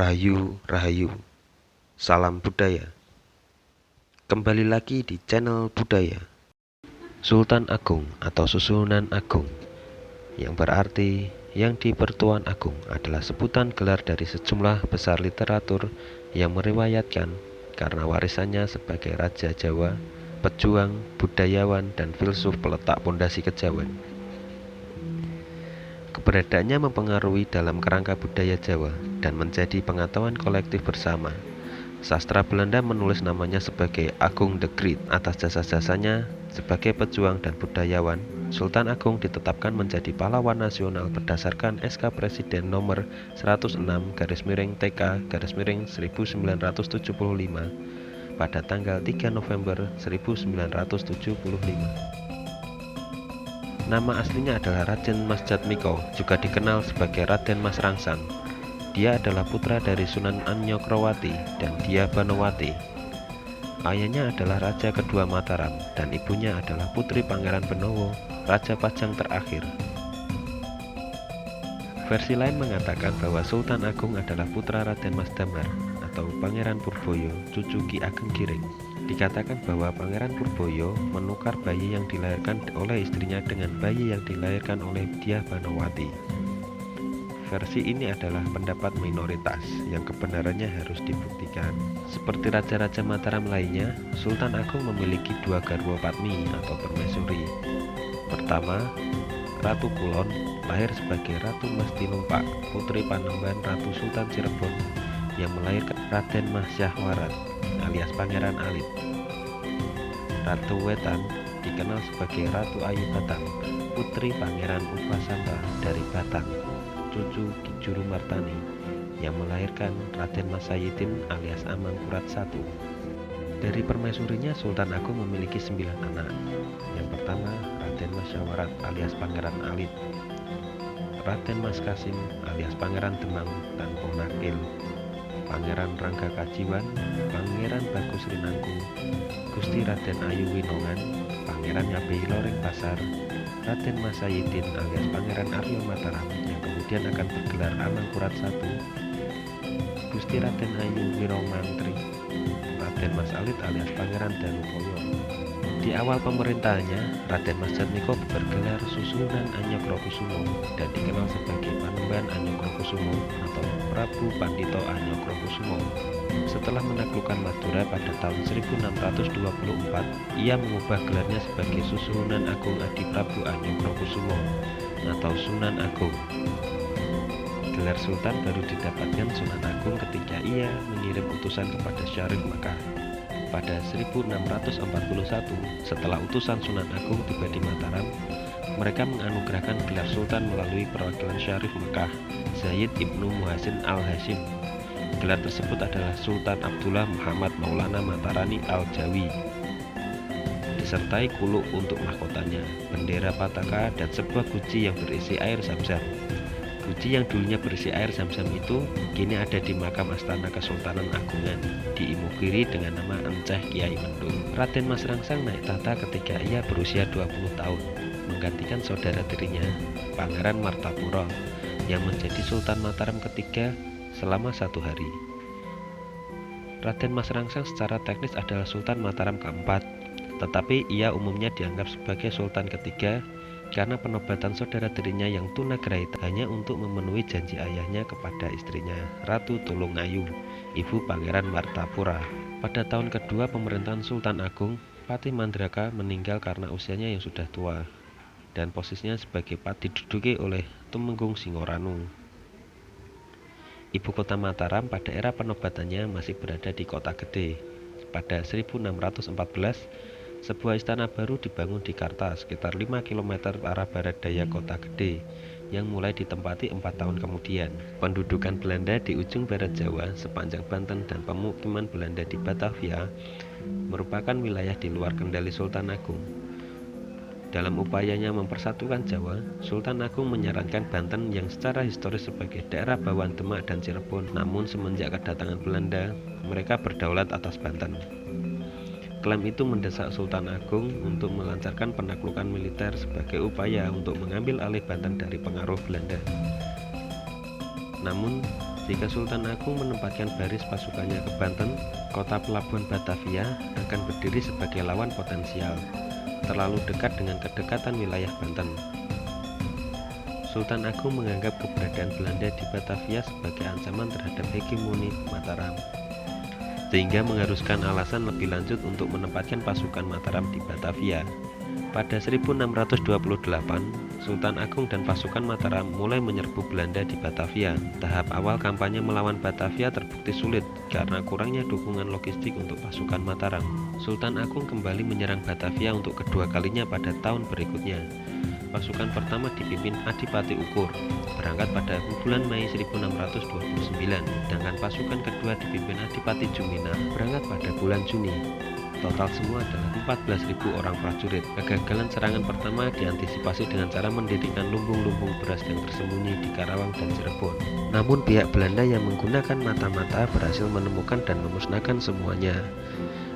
Rahayu, Rahayu, salam budaya. Kembali lagi di channel budaya. Sultan Agung atau Susunan Agung, yang berarti yang di Pertuan Agung, adalah sebutan gelar dari sejumlah besar literatur yang meriwayatkan karena warisannya sebagai Raja Jawa, pejuang, budayawan, dan filsuf peletak pondasi kejawen. Keberadaannya mempengaruhi dalam kerangka budaya Jawa dan menjadi pengetahuan kolektif bersama. Sastra Belanda menulis namanya sebagai Agung the Great. Atas jasa-jasanya sebagai pejuang dan budayawan, Sultan Agung ditetapkan menjadi pahlawan nasional berdasarkan SK Presiden nomor 106/TK/1975 pada tanggal 3 November 1975. Nama aslinya adalah Raden Mas Jatmiko, juga dikenal sebagai Raden Mas Rangsang. Dia adalah putra dari Sunan Anyokrowati dan Dia Banowati. Ayahnya adalah Raja kedua Mataram dan ibunya adalah Putri Pangeran Benowo, Raja Pajang terakhir. Versi lain mengatakan bahwa Sultan Agung adalah putra Raden Mas Damar atau Pangeran Purboyo, cucu Ki Ageng Giring. Dikatakan bahwa Pangeran Purboyo menukar bayi yang dilahirkan oleh istrinya dengan bayi yang dilahirkan oleh Dia Banowati. Versi ini adalah pendapat minoritas yang kebenarannya harus dibuktikan. Seperti raja-raja Mataram lainnya, Sultan Agung memiliki dua garwa padmi atau permaisuri. Pertama, Ratu Kulon lahir sebagai Ratu Mas Tinumpak, putri Panembahan Ratu Sultan Cirebon yang melahirkan Raden Mas Syahwarat alias Pangeran Alit. Ratu Wetan dikenal sebagai Ratu Ayu Batang, putri Pangeran Upasamba dari Batang, cucu Ki Juru Martani yang melahirkan Raden Mas Sayidin alias Amangkurat I. Dari permaisurinya, Sultan Agung memiliki 9 anak. Yang pertama, Raden Mas Syahwarat alias Pangeran Alit, Raden Mas Kasim alias Pangeran Demang dan Ponakil, Pangeran Rangga Kajiwan, Pangeran Bagus Rinangku, Gusti Raden Ayu Winongan, Pangeran Ngabei Loreng Pasar, Raden Mas Sayidin alias Pangeran Aryo Mataram yang kemudian akan bergelar Amangkurat I, Gusti Raden Ayu Wiromantri, Raden Mas Alit alias Pangeran Danukoyo. Di awal pemerintahannya, Raden Mas Jatmiko bergelar Susunan Anyokrokusumo dan dikenal sebagai Panembahan Anyokrokusumo atau Prabu Pandito Anyokrokusumo. Setelah menaklukkan Madura pada tahun 1624, ia mengubah gelarnya sebagai Susunan Agung Adi Prabu Anyokrokusumo atau Sunan Agung. Gelar Sultan baru didapatkan Sunan Agung ketika ia mengirim utusan kepada Syarif Mekah. Pada 1641, setelah utusan Sunan Agung tiba di Mataram, mereka menganugerahkan gelar Sultan melalui perwakilan Syarif Mekah, Zaid Ibnu Muhsin Al-Hashim. Gelar tersebut adalah Sultan Abdullah Muhammad Maulana Matarani Al-Jawi, disertai kuluk untuk mahkotanya, bendera Pataka, dan sebuah guci yang berisi air zam-zam. Guci yang dulunya berisi air zam-zam itu kini ada di makam Astana Kesultanan Agungan, diimukiri dengan nama Enceh Kiai Mendung. Raden Mas Rangsang naik tahta ketika ia berusia 20 tahun, menggantikan saudara tirinya, Pangeran Martapura, yang menjadi Sultan Mataram ketiga selama 1 hari. Raden Mas Rangsang secara teknis adalah Sultan Mataram keempat, tetapi ia umumnya dianggap sebagai Sultan ketiga karena penobatan saudara tirinya yang tunagrahita hanya untuk memenuhi janji ayahnya kepada istrinya, Ratu Tulungayu, ibu Pangeran Martapura. Pada tahun kedua pemerintahan Sultan Agung, Patih Mandraka meninggal karena usianya yang sudah tua, dan posisinya sebagai patih diduduki oleh Tumenggung Singoranu. Ibu kota Mataram pada era penobatannya masih berada di Kota Gede. Pada 1614, sebuah istana baru dibangun di Karta sekitar 5 km arah barat daya Kota Gede yang mulai ditempati 4 tahun kemudian. Pendudukan Belanda di ujung barat Jawa sepanjang Banten dan pemukiman Belanda di Batavia merupakan wilayah di luar kendali Sultan Agung. Dalam upayanya mempersatukan Jawa, Sultan Agung menyarankan Banten yang secara historis sebagai daerah bawaan Demak dan Cirebon, namun semenjak kedatangan Belanda, mereka berdaulat atas Banten. Klaim itu mendesak Sultan Agung untuk melancarkan penaklukan militer sebagai upaya untuk mengambil alih Banten dari pengaruh Belanda. Namun, Jika Sultan Agung menempatkan baris pasukannya ke Banten, kota pelabuhan Batavia akan berdiri sebagai lawan potensial, terlalu dekat dengan kedekatan wilayah Banten. Sultan Agung menganggap keberadaan Belanda di Batavia sebagai ancaman terhadap hegemoni Mataram, sehingga mengharuskan alasan lebih lanjut untuk menempatkan pasukan Mataram di Batavia. Pada 1628, Sultan Agung dan pasukan Mataram mulai menyerbu Belanda di Batavia. Tahap awal kampanye melawan Batavia terbukti sulit karena kurangnya dukungan logistik untuk pasukan Mataram. Sultan Agung kembali menyerang Batavia untuk kedua kalinya pada tahun berikutnya. Pasukan pertama dipimpin Adipati Ukur, berangkat pada bulan Mei 1629, sedangkan pasukan kedua dipimpin Adipati Jumina, berangkat pada bulan Juni. Total semua adalah 14.000 orang prajurit. Kegagalan serangan pertama diantisipasi dengan cara mendirikan lumbung-lumbung beras yang tersembunyi di Karawang dan Cirebon. Namun pihak Belanda yang menggunakan mata-mata berhasil menemukan dan memusnahkan semuanya.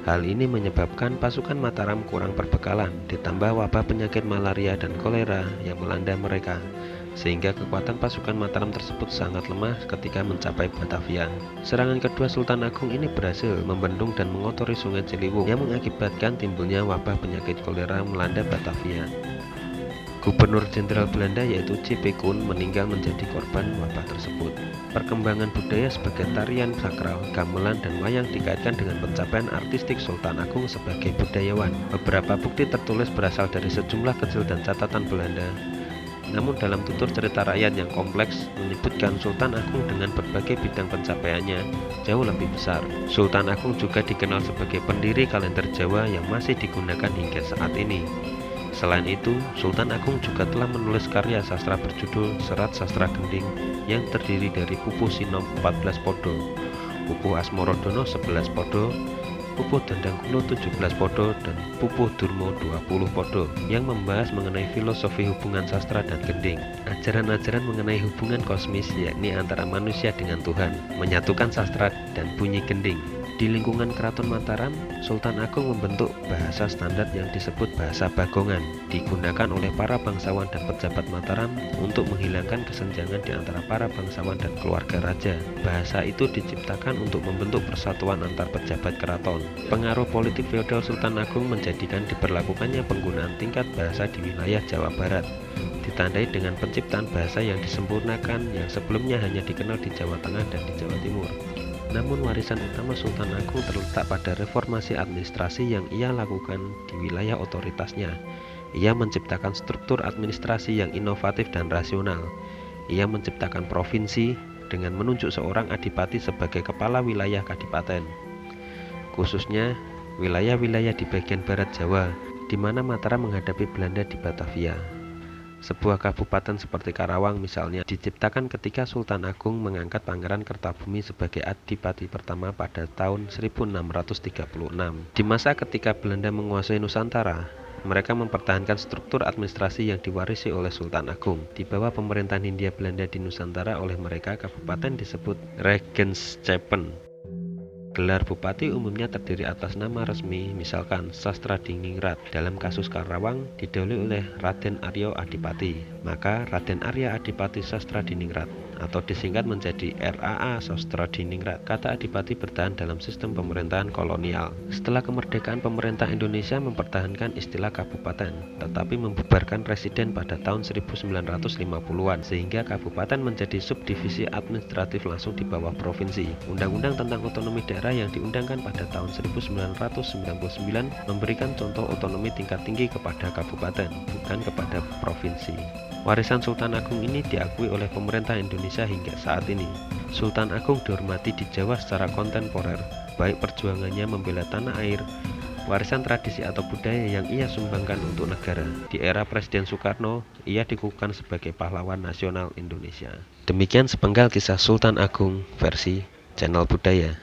Hal ini menyebabkan pasukan Mataram kurang perbekalan, ditambah wabah penyakit malaria dan kolera yang melanda mereka, sehingga kekuatan pasukan Mataram tersebut sangat lemah ketika mencapai Batavia. Serangan kedua Sultan Agung ini berhasil membendung dan mengotori sungai Ciliwung yang mengakibatkan timbulnya wabah penyakit kolera melanda Batavia. Gubernur Jenderal Belanda yaitu J.P. Koen meninggal menjadi korban wabah tersebut. Perkembangan budaya sebagai tarian sakral, gamelan, dan wayang dikaitkan dengan pencapaian artistik Sultan Agung sebagai budayawan. Beberapa bukti tertulis berasal dari sejumlah kecil dan catatan Belanda. Namun dalam tutur cerita rakyat yang kompleks menyebutkan Sultan Agung dengan berbagai bidang pencapaiannya jauh lebih besar. Sultan Agung juga dikenal sebagai pendiri kalender Jawa yang masih digunakan hingga saat ini. Selain itu, Sultan Agung juga telah menulis karya sastra berjudul Serat Sastra Gending yang terdiri dari Pupuh Sinom 14 podo, Pupuh Asmorodono 11 podo, Pupuh Dhandang Kuno 17 podo, dan Pupuh Durmo 20 podo yang membahas mengenai filosofi hubungan sastra dan gending. Ajaran-ajaran mengenai hubungan kosmis yakni antara manusia dengan Tuhan, menyatukan sastra dan bunyi gending. Di lingkungan Keraton Mataram, Sultan Agung membentuk bahasa standar yang disebut bahasa Bagongan, digunakan oleh para bangsawan dan pejabat Mataram untuk menghilangkan kesenjangan di antara para bangsawan dan keluarga raja. Bahasa itu diciptakan untuk membentuk persatuan antar pejabat keraton. Pengaruh politik feodal Sultan Agung menjadikan diberlakukannya penggunaan tingkat bahasa di wilayah Jawa Barat, ditandai dengan penciptaan bahasa yang disempurnakan yang sebelumnya hanya dikenal di Jawa Tengah dan di Jawa Timur. Namun warisan utama Sultan Agung terletak pada reformasi administrasi yang ia lakukan di wilayah otoritasnya. Ia menciptakan struktur administrasi yang inovatif dan rasional. Ia menciptakan provinsi dengan menunjuk seorang adipati sebagai kepala wilayah kadipaten, khususnya wilayah-wilayah di bagian barat Jawa, di mana Mataram menghadapi Belanda di Batavia. Sebuah kabupaten seperti Karawang misalnya diciptakan ketika Sultan Agung mengangkat Pangeran Kertabumi sebagai adipati pertama pada tahun 1636. Di masa ketika Belanda menguasai Nusantara, mereka mempertahankan struktur administrasi yang diwarisi oleh Sultan Agung. Di bawah pemerintahan Hindia Belanda di Nusantara oleh mereka, kabupaten disebut Regenschappen. Gelar bupati umumnya terdiri atas nama resmi, misalkan Sastradiningrat. Dalam kasus Karawang didahului oleh Raden Arya Adipati, maka Raden Arya Adipati Sastradiningrat atau disingkat menjadi RAA Sastradiningrat. Kata adipati bertahan dalam sistem pemerintahan kolonial. Setelah kemerdekaan, pemerintah Indonesia mempertahankan istilah kabupaten, tetapi membubarkan residen pada tahun 1950-an, sehingga kabupaten menjadi subdivisi administratif langsung di bawah provinsi. Undang-undang tentang otonomi daerah yang diundangkan pada tahun 1999 memberikan contoh otonomi tingkat tinggi kepada kabupaten, bukan kepada provinsi. Warisan Sultan Agung ini diakui oleh pemerintah Indonesia hingga saat ini. Sultan Agung dihormati di Jawa secara kontemporer, baik perjuangannya membela tanah air, warisan tradisi atau budaya yang ia sumbangkan untuk negara. Di era Presiden Soekarno, ia dikukuhkan sebagai pahlawan nasional Indonesia. Demikian sepenggal kisah Sultan Agung versi Channel Budaya.